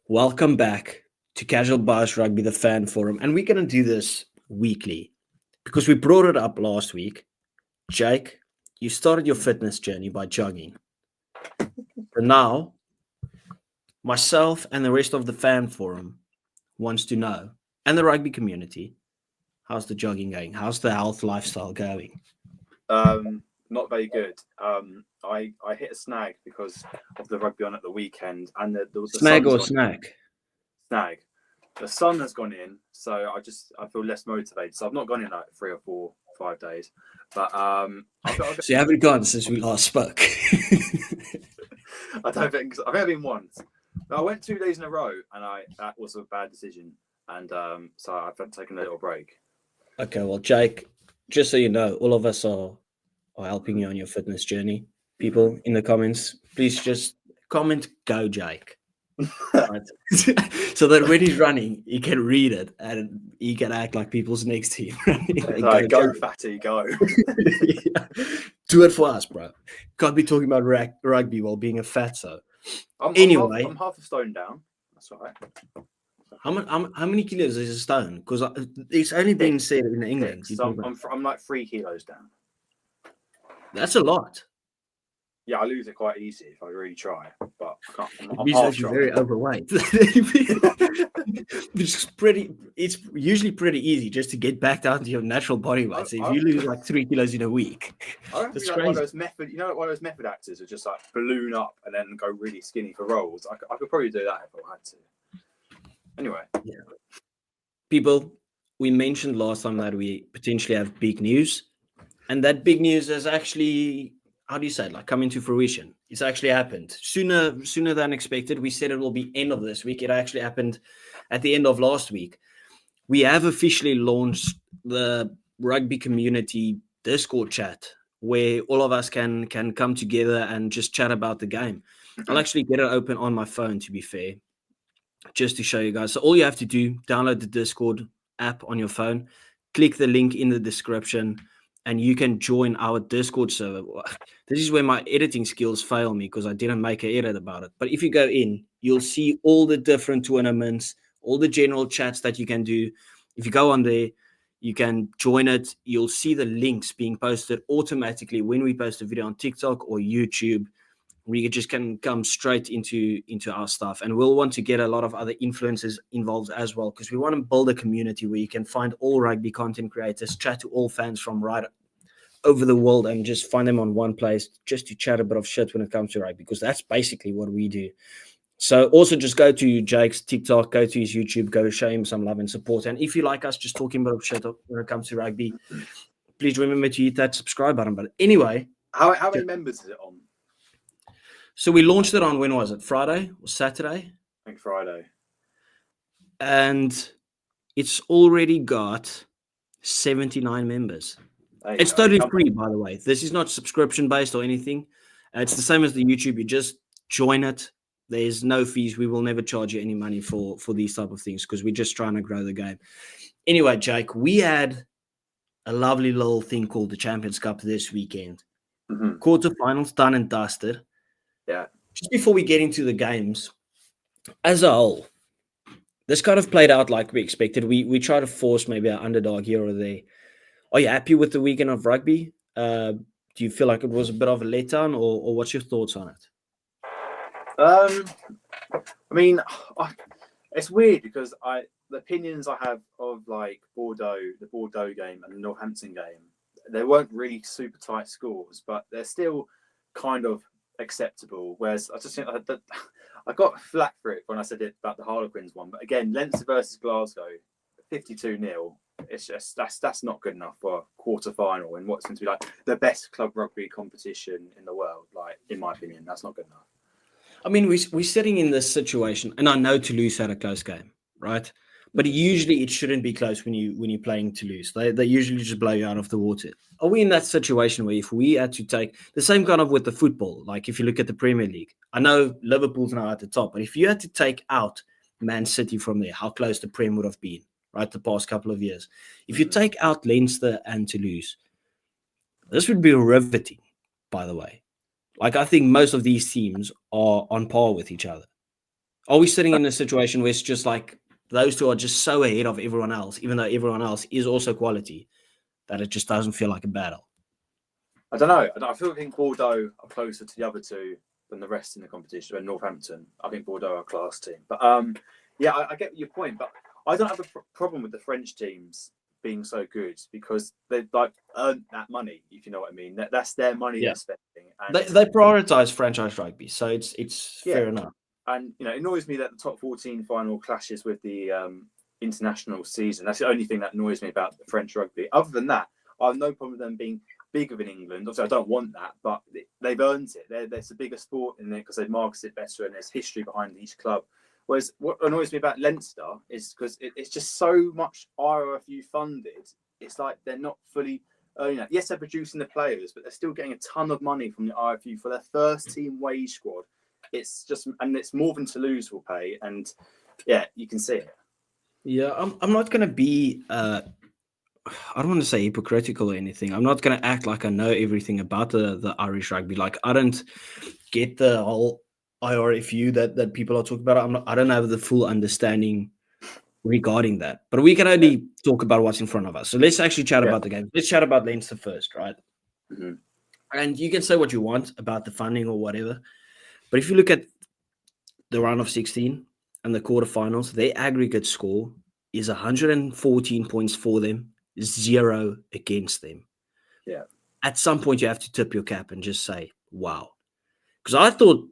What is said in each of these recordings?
Welcome back to Casual Bias Rugby, the fan forum. And we're going to do this weekly because we brought it up last week. Jake, you started your fitness journey by jogging. But now, myself and the rest of the fan forum wants to know, and the rugby community, how's the jogging going? How's the health lifestyle going? Not very good. I hit a snag because of the rugby on at the weekend, and the Snag or snack? Snag. The sun has gone in, so I feel less motivated. So I've not gone in like 3 or 4, 5 days. But So you haven't gone since we last spoke. I don't think I've only been once. I went 2 days in a row, and that was a bad decision, and so I've taken a little break. Okay, well, Jake, just so you know, all of us are helping you on your fitness journey. People in the comments, please just comment "Go Jake," right? So that when he's running, he can read it and he can act like people's next to him. Like, go fatty, go. Yeah. Do it for us, bro. Can't be talking about rugby while being a fatso. Anyway, I'm half a stone down. That's all right. How many kilos is a stone? Because it's only been said in England. So I'm like 3 kilos down. That's a lot. Yeah, I lose it quite easy if I really try, but I can't. It means that you're very overweight. It's usually pretty easy just to get back down to your natural body weight. So if you lose like 3 kilos in a week, that's like one of those method. You know, one of those method actors who just like balloon up and then go really skinny for roles. I could probably do that if I had to. Anyway, yeah. People, we mentioned last time that we potentially have big news, and that big news has actually, how do you say it, like come into fruition. It's actually happened sooner than expected. We said it will be end of this week. It actually happened at the end of last week. We have officially launched the rugby community Discord chat where all of us can come together and just chat about the game. I'll actually get it open on my phone, to be fair, just to show you guys. So all you have to do, download the Discord app on your phone, click the link in the description, and you can join our Discord server. This is where my editing skills fail me because I didn't make an edit about it. But if you go in, you'll see all the different tournaments, all the general chats that you can do. If you go on there, you can join it. You'll see the links being posted automatically when we post a video on TikTok or YouTube. We just can come straight into our stuff. And we'll want to get a lot of other influencers involved as well, because we want to build a community where you can find all rugby content creators, chat to all fans from right over the world, and just find them on one place just to chat a bit of shit when it comes to rugby, because that's basically what we do. So also just go to Jake's TikTok, go to his YouTube, go show him some love and support. And if you like us just talking about shit when it comes to rugby, please remember to hit that subscribe button. But anyway. How many members is it on? So we launched it on, when was it? Friday or Saturday? I think Friday. And it's already got 79 members. It's totally free, by the way. This is not subscription-based or anything. It's the same as the YouTube. You just join it. There's no fees. We will never charge you any money for these type of things because we're just trying to grow the game. Anyway, Jake, we had a lovely little thing called the Champions Cup this weekend. Mm-hmm. Quarterfinals done and dusted. Yeah. Just before we get into the games, as a whole, this kind of played out like we expected. We try to force maybe an underdog here or there. Are you happy with the weekend of rugby? Do you feel like it was a bit of a letdown, or what's your thoughts on it? I mean, it's weird because the opinions I have of like the Bordeaux game and the Northampton game, they weren't really super tight scores, but they're still kind of acceptable. Whereas I just think I got flack for it when I said it about the Harlequins one. But again, Leinster versus Glasgow, 52-0. It's just that's not good enough for a quarter-final in what's going to be like the best club rugby competition in the world. Like, in my opinion, that's not good enough. I mean, we're sitting in this situation, and I know Toulouse had a close game, right? But usually it shouldn't be close when you're playing Toulouse. They usually just blow you out of the water. Are we in that situation where if we had to take the same kind of with the football, like if you look at the Premier League, I know Liverpool's now at the top, but if you had to take out Man City from there, how close the Prem would have been, right, the past couple of years. If you take out Leinster and Toulouse, This would be riveting, by the way. Like, I think most of these teams are on par with each other. Are we sitting in a situation where it's just like those two are just so ahead of everyone else, even though everyone else is also quality, that it just doesn't feel like a battle? I don't know. I think Bordeaux are closer to the other two than the rest in the competition. And Northampton, I think Bordeaux are a class team. But yeah, I get your point. But I don't have a problem with the French teams being so good because they've like earned that money, if you know what I mean. That's their money they're spending. And they prioritize franchise rugby, so it's fair enough. And you know, it annoys me that the top 14 final clashes with the international season. That's the only thing that annoys me about the French rugby. Other than that, I have no problem with them being bigger than England. Obviously, I don't want that, but they've earned it. There's a bigger sport in there because they market it better and there's history behind each club. Whereas what annoys me about Leinster is because it's just so much RFU funded. It's like they're not fully earning that. Yes, they're producing the players, but they're still getting a ton of money from the RFU for their first team wage squad. It's just, and it's more than Toulouse will pay. And yeah, you can see it. Yeah, I'm not going to be, I don't want to say hypocritical or anything. I'm not going to act like I know everything about the Irish rugby. Like, I don't get the whole IRFU that people are talking about. I don't have the full understanding regarding that. But we can only talk about what's in front of us. So let's actually chat about the game. Let's chat about Leinster first, right? Mm-hmm. And you can say what you want about the funding or whatever. But if you look at the round of 16 and the quarterfinals, their aggregate score is 114 points for them, 0 against them. Yeah. At some point, you have to tip your cap and just say, wow. Because I thought,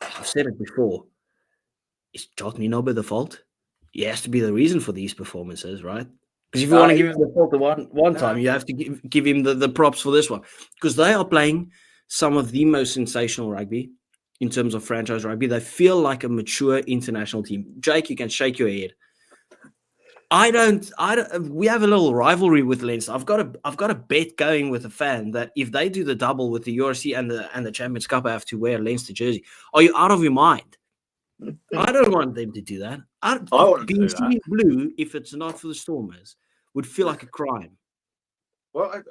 I've said it before, is Jock Ninobe the fault? He has to be the reason for these performances, right? Because if you want to give him the fault the one time, you have to give him the props for this one. Because they are playing some of the most sensational rugby in terms of franchise rugby. They feel like a mature international team. Jake, you can shake your head. I don't. We have a little rivalry with Leinster. I've got a bet going with a fan that if they do the double with the URC and the Champions Cup, I have to wear a Leinster jersey. Are you out of your mind? I don't want them to do that. I want them to do that. Blue, if it's not for the Stormers, would feel like a crime. Well,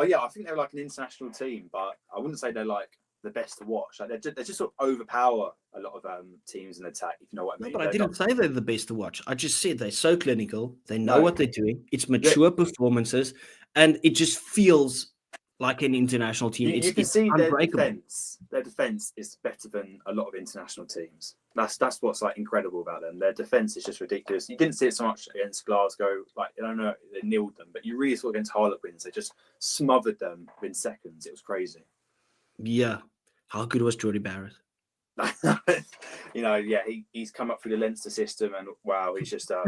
yeah, I think they're like an international team, but I wouldn't say they're like the best to watch. Like they just sort of overpower a lot of teams in attack, if you know what I mean. No, but I didn't say they're the best to watch. I just said they're so clinical. They know what they're doing. It's mature performances, and it just feels like an international team. You can see their defense is better than a lot of international teams. That's what's like incredible about them. Their defense is just ridiculous. You didn't see it so much against Glasgow. Like, I don't know, they killed them, but you really saw against Harlequins. They just smothered them in seconds. It was crazy. Yeah. How good was Jordy Barrett? He's come up through the Leinster system, and wow, he's just a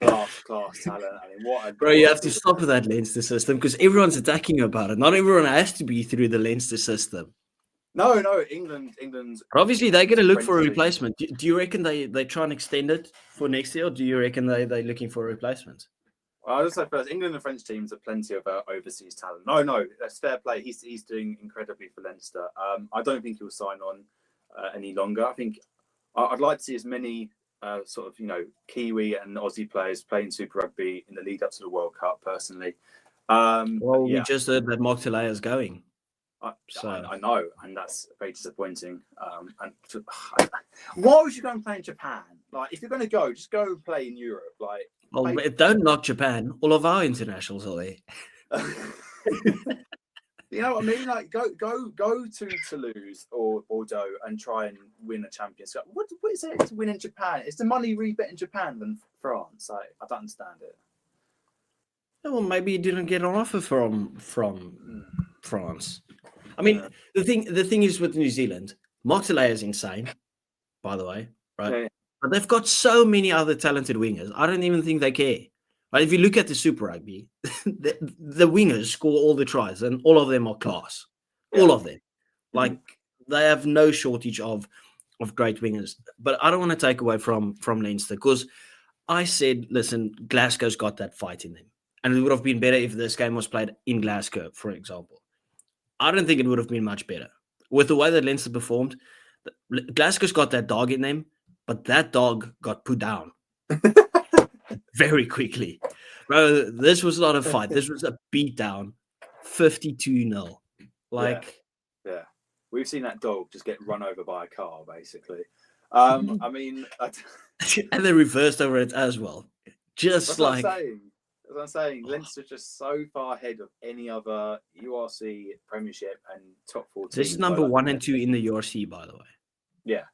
class talent. I mean, bro, you have to stop with that Leinster system because everyone's attacking you about it. Not everyone has to be through the Leinster system. No, England's. Obviously, they're going to look for a replacement. Do you reckon they try and extend it for next year, or do you reckon they're looking for a replacement? Well, I'll just say first, England and French teams have plenty of overseas talent. No, that's fair play. He's doing incredibly for Leinster. I don't think he'll sign on any longer. I think I'd like to see as many Kiwi and Aussie players playing Super Rugby in the lead up to the World Cup. Personally, we just heard that Mark Talay is going. I know, and that's very disappointing. Why would you go and play in Japan? Like, if you're going to go, just go and play in Europe. Like, don't knock Japan. All of our internationals are there. You know what I mean? Like, go to Toulouse or Bordeaux and try and win a Champions Cup. What is it to win in Japan? Is the money really better in Japan than France? Like, I don't understand it. Well, maybe you didn't get an offer from France. I mean, the thing is with New Zealand, Mark Talay is insane, by the way, right? Yeah. But they've got so many other talented wingers. I don't even think they care. Like, if you look at the Super Rugby, the wingers score all the tries, and all of them are class. Yeah. All of them. Like, they have no shortage of great wingers. But I don't want to take away from Leinster, because I said, listen, Glasgow's got that fight in them. And it would have been better if this game was played in Glasgow, for example. I don't think it would have been much better. With the way that Leinster performed, Glasgow's got that dog in them, but that dog got put down very quickly. Bro, this was not a fight. This was a beatdown. 52-0. Like, Yeah. We've seen that dog just get run over by a car, basically. I mean, and they reversed over it as well. Just that's like, what I'm saying. That's what I'm saying. Leinster just so far ahead of any other URC Premiership and top 14. this is number 1 and 2 in the URC, by the way. Yeah,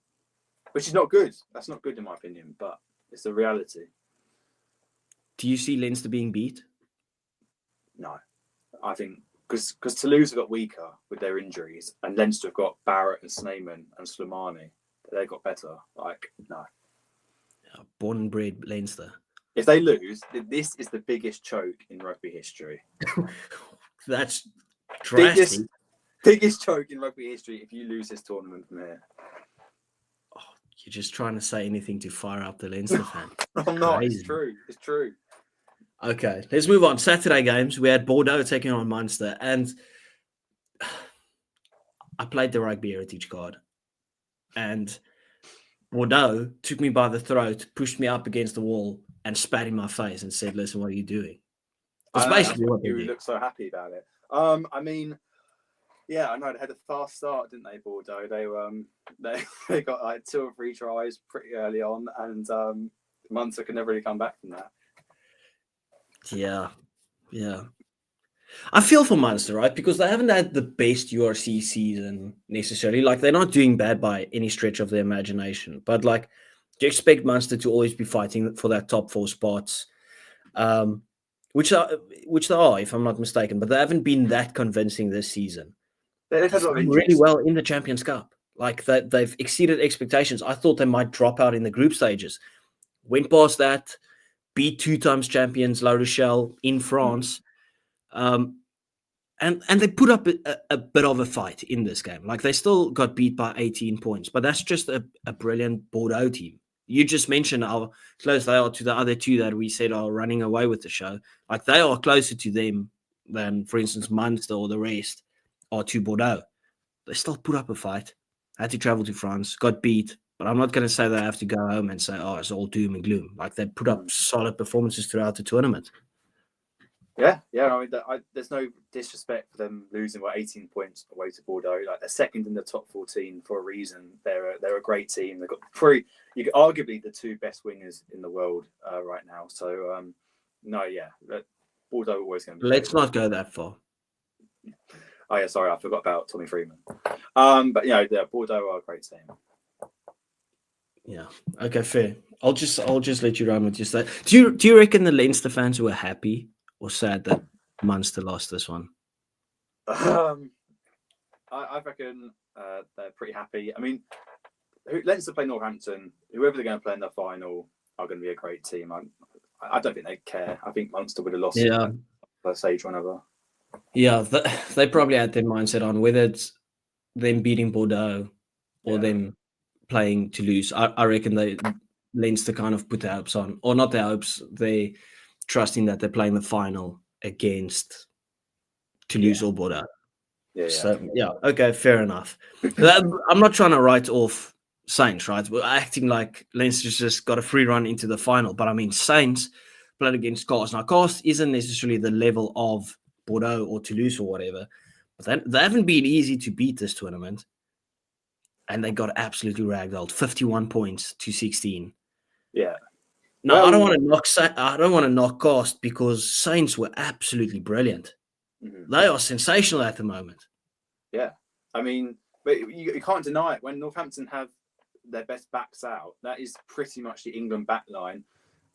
which is not good. That's not good in my opinion, but it's the reality. Do you see Leinster being beat? No, I think because Toulouse have got weaker with their injuries, and Leinster have got Barrett and Sneeman and Slimani. They got better. Like, no. Yeah, born and bred Leinster. If they lose, this is the biggest choke in rugby history. That's drastic. Biggest choke in rugby history if you lose this tournament from here. Oh, you're just trying to say anything to fire up the Leinster fan. I'm not. It's true. It's true. Okay, let's move on. Saturday games. We had Bordeaux taking on Munster, and I played the rugby heritage card, and Bordeaux took me by the throat, pushed me up against the wall, and spat in my face and said, "Listen, what are you doing?" That's basically what they you did. look so happy about it. I mean, yeah, I know they had a fast start, didn't they, Bordeaux? They got like 2 or 3 tries pretty early on, and Munster could never really come back from that. Yeah. I feel for Munster, right? Because they haven't had the best URC season necessarily. Like, they're not doing bad by any stretch of the imagination. But, like, you expect Munster to always be fighting for that top 4 spots, which they are, if I'm not mistaken. But they haven't been that convincing this season. They've had a lot of really injuries. well in the Champions Cup. Like, they've exceeded expectations. I thought they might drop out in the group stages. Went past that. Beat 2 times champions La Rochelle in France, and they put up a bit of a fight in this game. Like, they still got beat by 18 points, but that's just a brilliant Bordeaux team. You just mentioned how close they are to the other 2 that we said are running away with the show. Like, they are closer to them than, for instance, Munster or the rest are to Bordeaux. They still put up a fight. Had to travel to France, got beat. But I'm not going to say they have to go home and say, oh, it's all doom and gloom. Like, they put up solid performances throughout the tournament. Yeah. I mean, there's no disrespect for them losing 18 points away to Bordeaux. Like, they're second in the top 14 for a reason. They're a great team. They've got arguably the 2 best wingers in the world right now. So Bordeaux always going to be. Let's not go that far. Oh yeah, sorry, I forgot about Tommy Freeman. But Bordeaux are a great team. Yeah. Okay, fair. I'll just let you run with just that. Do you reckon the Leinster fans were happy or sad that Munster lost this one? I reckon they're pretty happy. I mean, Leinster play Northampton. Whoever they're going to play in the final are going to be a great team. I don't think they care. I think Munster would have lost first stage or another. Yeah, they probably had their mindset on whether it's them beating Bordeaux or them playing Toulouse. I reckon Leinster kind of put their hopes on, or not their hopes, they trusting that they're playing the final against Toulouse or Bordeaux. Okay, fair enough. I'm not trying to write off Saints, right? We're acting like Leinster's just got a free run into the final, but I mean, Saints played against Cast. Now, Cast isn't necessarily the level of Bordeaux or Toulouse or whatever, but they haven't been easy to beat this tournament. And they got absolutely ragdolled, 51 points to 16. Yeah. No, I don't want to knock Cast because Saints were absolutely brilliant. Mm-hmm. They are sensational at the moment. Yeah, I mean, but you can't deny it. When Northampton have their best backs out, that is pretty much the England back line.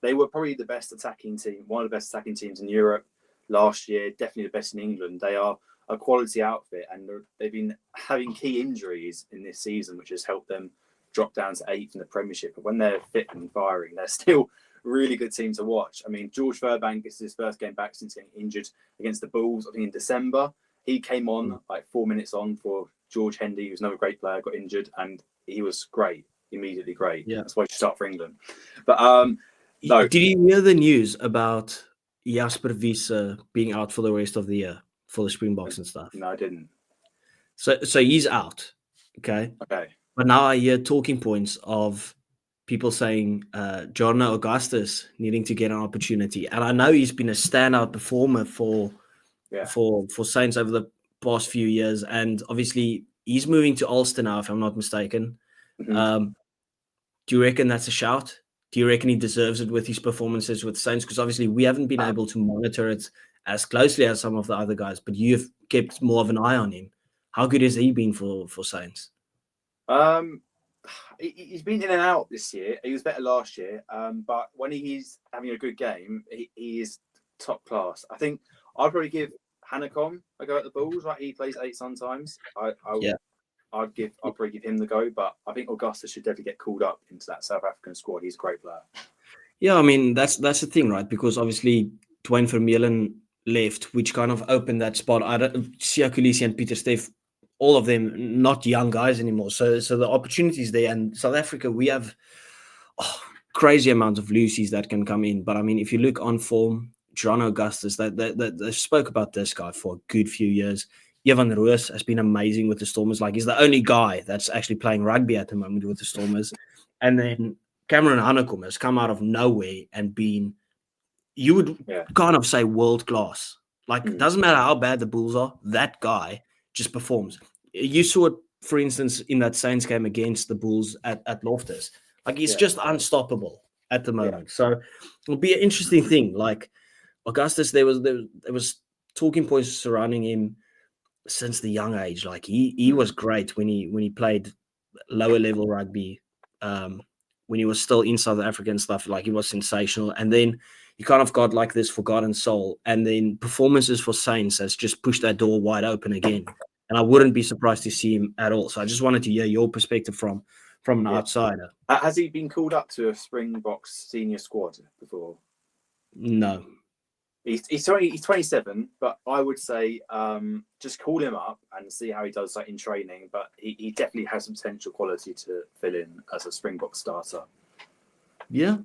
They were probably the best attacking team, one of the best attacking teams in Europe last year. Definitely the best in England. They are a quality outfit, and they've been having key injuries in this season, which has helped them drop down to 8th in the Premiership. But when they're fit and firing, they're still a really good team to watch. I mean, George Furbank, this is his first game back since getting injured against the Bulls, I think in December. He came on like 4 minutes on for George Hendy, who's another great player, got injured, and he was great, immediately great. Yeah. That's why you should start for England. But no. Did you hear the news about Jasper Wiese being out for the rest of the year for the Springboks and stuff? No, I didn't. So he's out. Okay. Okay. But now I hear talking points of people saying Jorno Augustus needing to get an opportunity, and I know he's been a standout performer for Saints over the past few years, and obviously he's moving to Ulster now, if I'm not mistaken. Mm-hmm. Do you reckon that's a shout? Do you reckon he deserves it with his performances with Saints? Because obviously we haven't been able to monitor it as closely as some of the other guys, but you've kept more of an eye on him. How good has he been for Saints? He's been in and out this year. He was better last year, but when he's having a good game, he is top class. I think I'd probably give Hanacom a go at the balls. Like, he plays 8 sometimes. I'd probably give him the go, but I think Augustus should definitely get called up into that South African squad. He's a great player. Yeah, I mean that's the thing, right? Because obviously Dwayne Vermeulen left, which kind of opened that spot. I don't Sia Kolisi and Peter Steff, all of them not young guys anymore. So the opportunities there. And South Africa, we have crazy amount of Lucy's that can come in. But I mean, if you look on form, John Augustus, they spoke about this guy for a good few years. Evan Roos has been amazing with the Stormers. Like, he's the only guy that's actually playing rugby at the moment with the Stormers. And then Cameron Hanacom has come out of nowhere and been, you would kind of say, world class. Like, it doesn't matter how bad the Bulls are, that guy just performs. You saw it, for instance, in that Saints game against the Bulls at Loftus. Like, he's just unstoppable at the moment. So it'll be an interesting thing. Like, Augustus, there was talking points surrounding him since the young age. Like, he was great when he played lower level rugby, when he was still in South Africa and stuff. Like, he was sensational. And then he kind of got like this forgotten soul, and then performances for Saints has just pushed that door wide open again. And I wouldn't be surprised to see him at all. So I just wanted to hear your perspective from an outsider. Has he been called up to a Springboks senior squad before? No. He's 27, but I would say just call him up and see how he does in training. But he definitely has some potential quality to fill in as a Springbok starter. Yeah.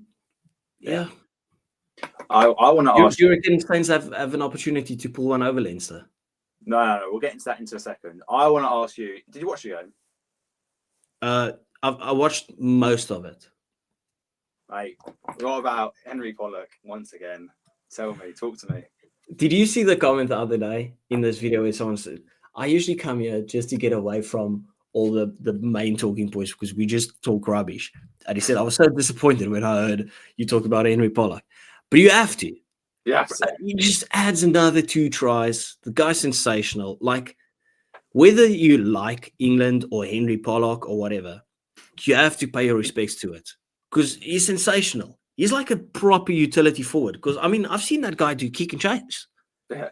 I want to ask you. Do you reckon Saints have an opportunity to pull one over Leinster? No. We'll get into that in a second. I want to ask you, did you watch the game? I watched most of it. Mate, what about Henry Pollock once again? Tell me, talk to me. Did you see the comment the other day in this video where someone said, I usually come here just to get away from all the main talking points because we just talk rubbish. And he said, I was so disappointed when I heard you talk about Henry Pollock. But you have to. Yeah. He just adds another 2 tries. The guy's sensational. Like, whether you like England or Henry Pollock or whatever, you have to pay your respects to it because he's sensational. He's like a proper utility forward. Because, I mean, I've seen that guy do kick and chase. Yeah.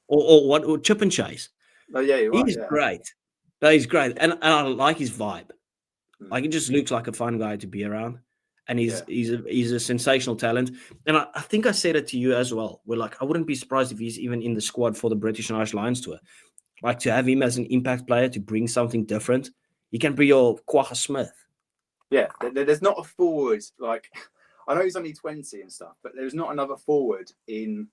Or chip and chase. Oh, yeah, you're right. He's great. No, he's great. And I like his vibe. Like, he just looks like a fun guy to be around. And he's a sensational talent. And I think I said it to you as well. We're like, I wouldn't be surprised if he's even in the squad for the British and Irish Lions tour. Like, to have him as an impact player to bring something different. He can be your Quagga Smith. Yeah, there's not a forward like... I know he's only 20 and stuff, but there's not another forward in,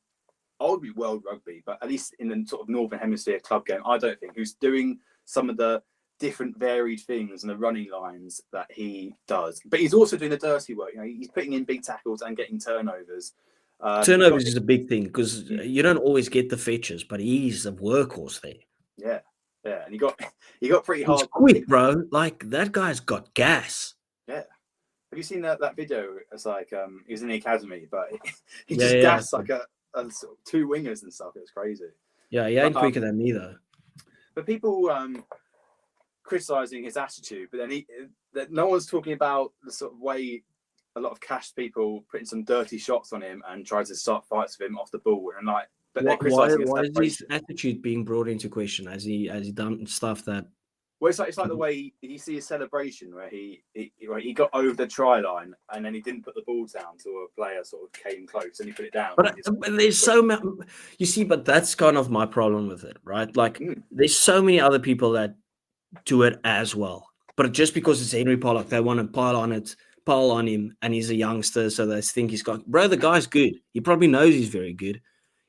arguably world rugby, but at least in the sort of Northern Hemisphere club game, I don't think, who's doing some of the different varied things and the running lines that he does. But he's also doing the dirty work. You know, he's putting in big tackles and getting turnovers. Turnovers is a big thing because you don't always get the fetches, but he's a workhorse there. Yeah, and he got pretty hard. He's quick, bro. Like, that guy's got gas. Yeah. Have you seen that video? It's like he was in the academy, but he just gassed like a sort of 2 wingers and stuff. It was crazy. Yeah, he ain't quicker than me though. But people criticizing his attitude, but then no one's talking about the sort of way a lot of cash people putting some dirty shots on him and tries to start fights with him off the ball and like. But why is his attitude being brought into question? Has he done stuff that? Well, it's like the way you see a celebration where he got over the try line and then he didn't put the ball down till a player sort of came close and he put it down. But there's so many, you see, but that's kind of my problem with it, right? Like, there's so many other people that do it as well. But just because it's Henry Pollock, they want to pile on him, and he's a youngster, so they think he's got. Bro, the guy's good. He probably knows he's very good.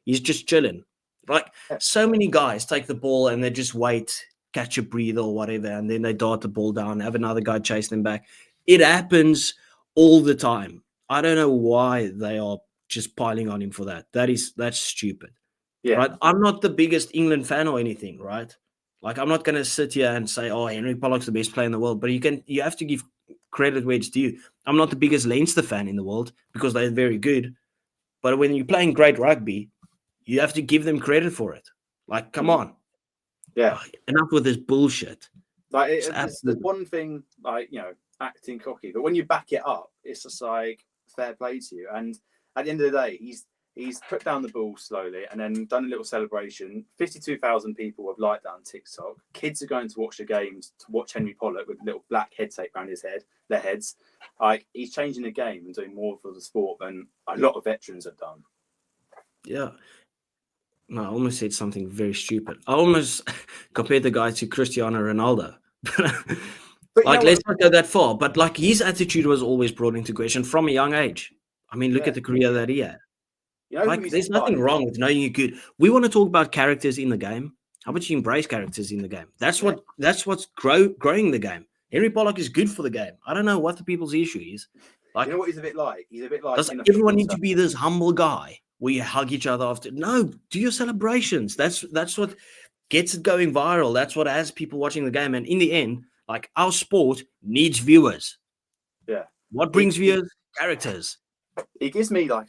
He's just chilling. Like, so many guys take the ball and they just wait, catch a breather or whatever, and then they dart the ball down, have another guy chase them back. It happens all the time. I don't know why they are just piling on him for that. That's stupid. Yeah. Right? I'm not the biggest England fan or anything, right? Like, I'm not going to sit here and say, oh, Henry Pollock's the best player in the world, but you have to give credit where it's due. I'm not the biggest Leinster fan in the world because they're very good, but when you're playing great rugby, you have to give them credit for it. Like, come on. Yeah. Enough with this bullshit. Like, it's the one thing, like, acting cocky, but when you back it up, it's just like fair play to you. And at the end of the day, he's put down the ball slowly and then done a little celebration. 52,000 people have liked that on TikTok. Kids are going to watch the games to watch Henry Pollock with a little black head tape around their heads. Like, he's changing the game and doing more for the sport than a lot of veterans have done. Yeah. No, I almost said something very stupid. I almost compared the guy to Cristiano Ronaldo. But like, let's not go that far. But like, his attitude was always brought into question from a young age. I mean, look at the career that he had. Like, there's nothing wrong with knowing you're good. We want to talk about characters in the game. How about you embrace characters in the game? That's what's growing the game. Henry Pollock is good for the game. I don't know what the people's issue is. Like, you know what he's a bit like? He's a bit like. Does everyone need to be this humble guy where you hug each other after? No, do your celebrations. That's what gets it going viral. That's what has people watching the game. And in the end, like, our sport needs viewers. Yeah. What brings viewers? Characters. He gives me like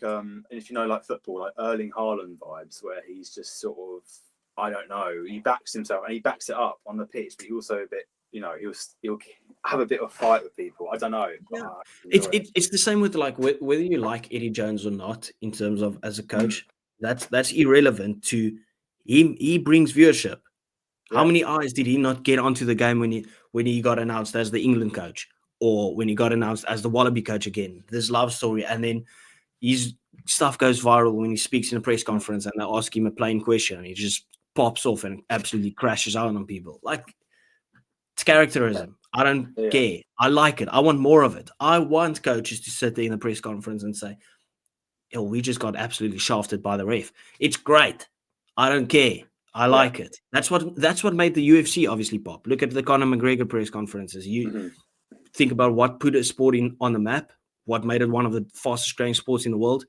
if you know, like football, like Erling Haaland vibes, where he's just sort of, I don't know, he backs himself and he backs it up on the pitch, but he also a bit, he'll have a bit of a fight with people. I don't know. Yeah. It's the same with, like, whether you like Eddie Jones or not in terms of as a coach. That's irrelevant to him. He brings viewership. Yeah. How many eyes did he not get onto the game when he got announced as the England coach, or when he got announced as the Wallaby coach again? This love story, and then his stuff goes viral when he speaks in a press conference and they ask him a plain question and he just pops off and absolutely crashes out on people. Like, it's characterism. I don't care. I like it. I want more of it. I want coaches to sit there in the press conference and say, "Oh, we just got absolutely shafted by the ref." It's great. I don't care. I like it. That's what made the UFC obviously pop. Look at the Conor McGregor press conferences. You think about what put a sport on the map, what made it one of the fastest growing sports in the world.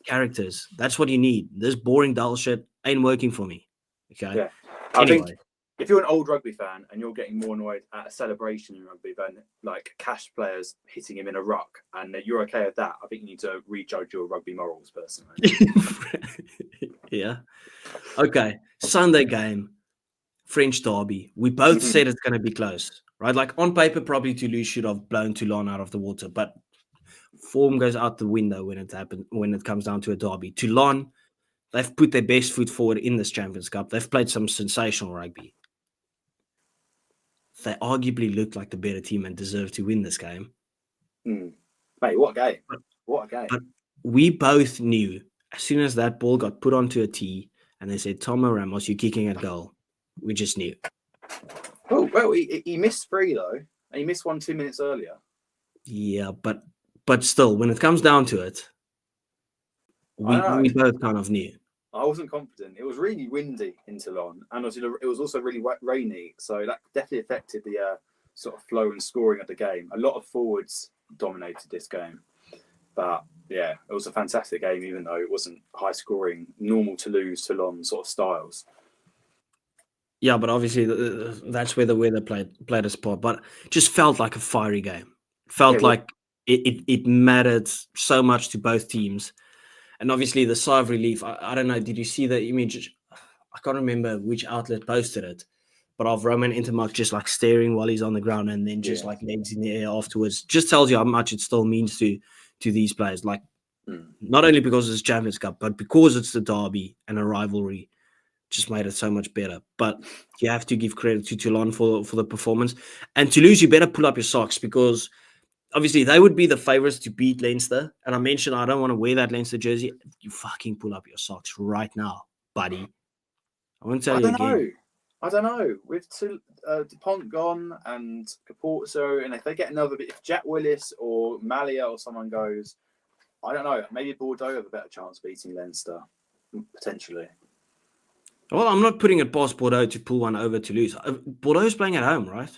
Characters. That's what you need. This boring, dull shit ain't working for me. Okay. Yeah. I think if you're an old rugby fan and you're getting more annoyed at a celebration in rugby than like cash players hitting him in a ruck, and you're okay with that, I think you need to rejudge your rugby morals personally. Yeah. Okay. Sunday game, French derby. We both said it's going to be close, right? Like, on paper, probably Toulouse should have blown Toulon out of the water, but form goes out the window when it comes down to a derby. Toulon, they've put their best foot forward in this Champions Cup. They've played some sensational rugby. They arguably look like the better team and deserve to win this game. Mate, what a game. What a game. But we both knew as soon as that ball got put onto a tee and they said, Tomo Ramos, you're kicking at goal. We just knew. Oh, well, he missed 3, though. And he missed 1 2 minutes earlier. Yeah, but still, when it comes down to it, we both kind of knew. I wasn't confident. It was really windy in Toulon, and it was also really rainy, so that definitely affected the sort of flow and scoring of the game. A lot of forwards dominated this game, but yeah, it was a fantastic game, even though it wasn't high scoring, normal Toulon sort of styles. Yeah, but obviously that's where the weather played a spot, but it just felt like a fiery game. Felt like it mattered so much to both teams. And obviously the sigh of relief, I don't know, did you see the image? I can't remember which outlet posted it, but of Roman Intermark just like staring while he's on the ground and then just like legs in the air afterwards. Just tells you how much it still means to these players. Like, not only because it's Champions Cup, but because it's the derby and a rivalry, just made it so much better. But you have to give credit to Toulon for the performance. And Toulouse, you better pull up your socks, because obviously they would be the favourites to beat Leinster. And I mentioned I don't want to wear that Leinster jersey. You fucking pull up your socks right now, buddy. I won't tell you again. I don't know. With DuPont gone and Caporto, and if they get another bit, if Jack Willis or Malia or someone goes, I don't know. Maybe Bordeaux have a better chance of beating Leinster, potentially. Well, I'm not putting it past Bordeaux to pull one over Toulouse. Bordeaux's playing at home, right?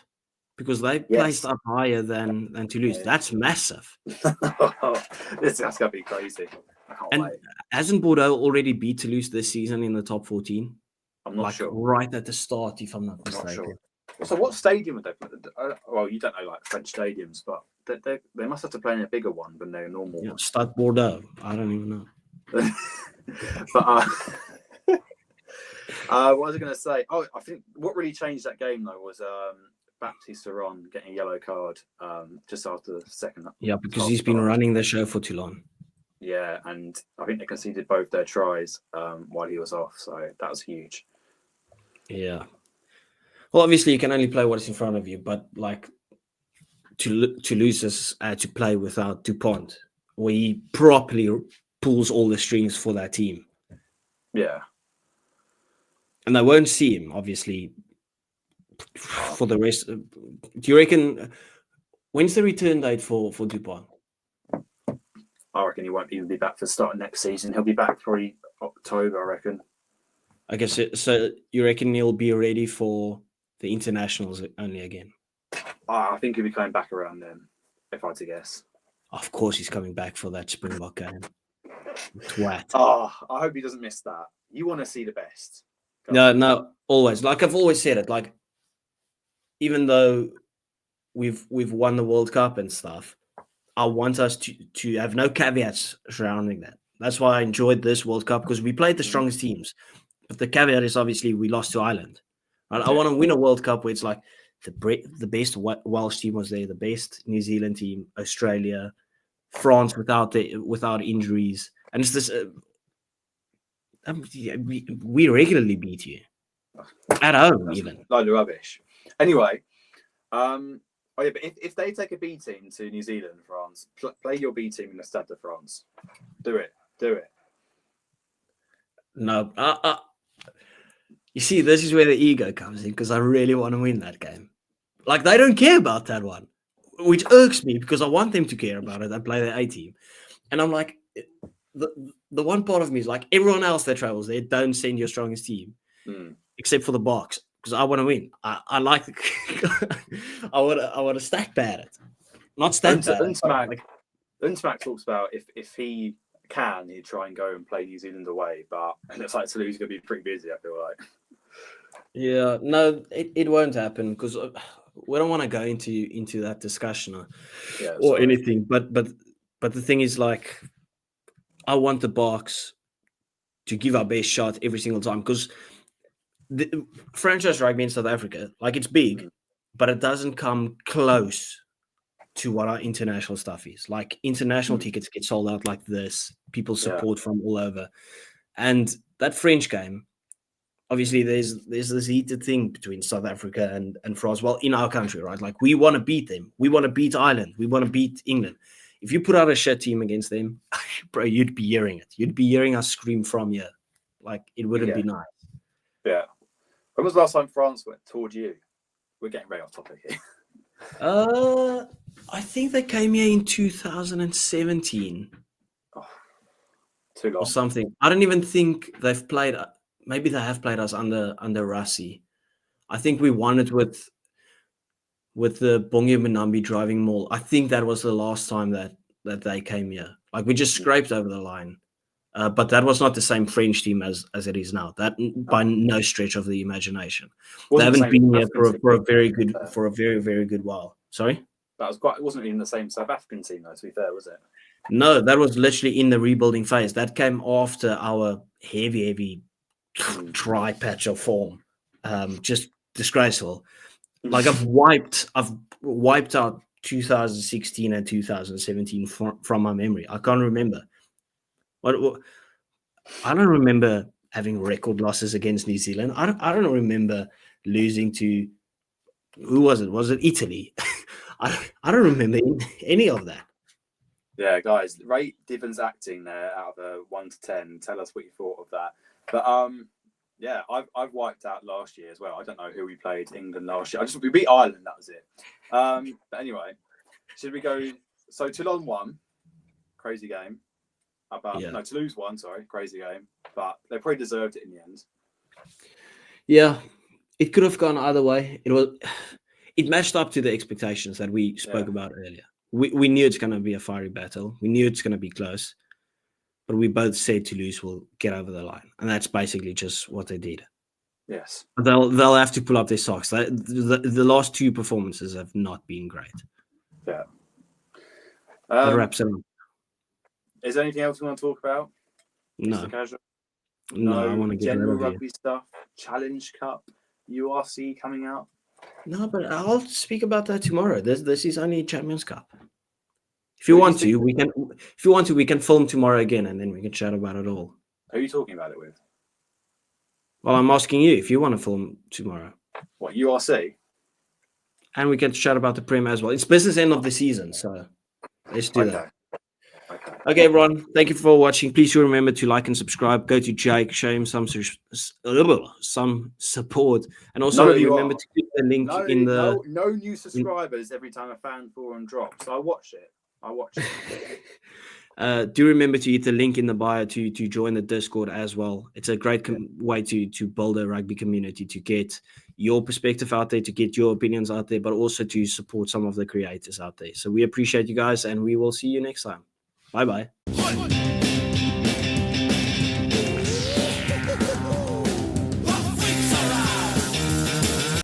because they placed up higher than Toulouse. That's massive. That's going to be crazy. I can't wait. Hasn't Bordeaux already beat Toulouse this season in the top 14? I'm not sure. Right at the start, if I'm not mistaken. Sure. So what stadium would they play? Well, you don't know like French stadiums, but they must have to play in a bigger one than their normal one. Stade Bordeaux. I don't even know. But what was I going to say? Oh, I think what really changed that game though was Baptiste Saron getting a yellow card just after the second. Yeah, because he's been running the show for Toulon. Yeah, and I think they conceded both their tries while he was off, so that was huge. Yeah. Well, obviously you can only play what's in front of you, but like Toulouse has had to play without Dupont, where he properly pulls all the strings for that team. Yeah. And they won't see him, obviously, for the rest. Do you reckon, when's the return date for Dupont? I reckon he won't even be back for the start of next season. He'll be back probably October, I reckon. I guess so. You reckon he'll be ready for the internationals only again? I think he'll be coming back around then, if I had to guess. Of course, he's coming back for that Springbok game. Twat. Oh, I hope he doesn't miss that. You want to see the best. No, always. Like I've always said it. Like even though we've won the World Cup and stuff, I want us to have no caveats surrounding that. That's why I enjoyed this World Cup, because we played the strongest teams. But the caveat is obviously we lost to Ireland. Right? I want to win a World Cup where it's like the best Welsh team was there, the best New Zealand team, Australia, France without injuries, and it's this. We regularly beat you at home, even. Load of rubbish. Anyway, but if they take a B team to New Zealand, France, play your B team in the Stade de France. Do it. No, you see, this is where the ego comes in, because I really want to win that game. Like, they don't care about that one, which irks me, because I want them to care about it. I play their A team. And I'm like, the one part of me is like, everyone else that travels there, don't send your strongest team, except for the box, because I want to win. I like I want to stack pad it. Not stack pad it. Unsmack talks about if he can, he'd try and go and play New Zealand away, but it looks like Toulouse is going to be pretty busy, I feel like. Yeah, no, it won't happen, because we don't want to go into that discussion or anything. But the thing is, like, I want the box to give our best shot every single time, because the franchise rugby in South Africa, like, it's big, but it doesn't come close to what our international stuff is. Like, international tickets get sold out like this. People support from all over. And that French game, obviously there's this heated thing between South Africa and France. Well, in our country, right? Like, we want to beat them. We want to beat Ireland. We want to beat England. If you put out a shit team against them, bro, you'd be hearing it. You'd be hearing us scream from here. Like, it wouldn't be nice. Yeah. When was the last time France went toward you? We're getting very off topic here. I think they came here in 2017. Oh, too long. Or something. I don't even think they've played. Maybe they have played us under Rassi. I think we won it with the Bongi Manambi driving maul. I think that was the last time that they came here. Like, we just scraped over the line. But that was not the same French team as it is now. That by no stretch of the imagination. They haven't been here for a very very good while. Sorry? It wasn't even the same South African team though, to be fair, was it? No, that was literally in the rebuilding phase. That came after our heavy dry patch of form. Just disgraceful. Like, I've wiped out 2016 and 2017 from my memory. I can't remember. What I don't remember having record losses against New Zealand. I don't remember losing to, who was it? Was it Italy? I don't remember any of that. Yeah, guys, rate Divon's acting there out of a 1 to 10. Tell us what you thought of that. But yeah, I've wiped out last year as well. I don't know who we played England last year. We beat Ireland. That was it. But anyway, should we go? So Toulon won, crazy game. Toulouse won. Sorry, crazy game. But they probably deserved it in the end. Yeah, it could have gone either way. it matched up to the expectations that we spoke about earlier. We knew it's going to be a fiery battle. We knew it's going to be close. But we both said Toulouse will get over the line. And that's basically just what they did. Yes. But they'll have to pull up their socks. The last two performances have not been great. Yeah. That wraps it up. Is there anything else you want to talk about? No. Mr. Casual? No, I want to get general rid of rugby stuff, Challenge Cup, URC coming out. No, but I'll speak about that tomorrow. This is only Champions Cup. If you want to, we can. If you want to, we can film tomorrow again, and then we can chat about it all. Who are you talking about it with? Well, I'm asking you if you want to film tomorrow. What, URC? And we can chat about the Prem as well. It's business end of the season, so let's do that. Okay, everyone. Thank you for watching. Please remember to like and subscribe. Go to Jake, show him some support, and also remember to click the link in the. No new subscribers every time a fan forum drops. I watch it. Do remember to hit the link in the bio to join the Discord as well. It's a great way to build a rugby community, to get your perspective out there, to get your opinions out there, but also to support some of the creators out there. So we appreciate you guys, and we will see you next time. Bye-bye.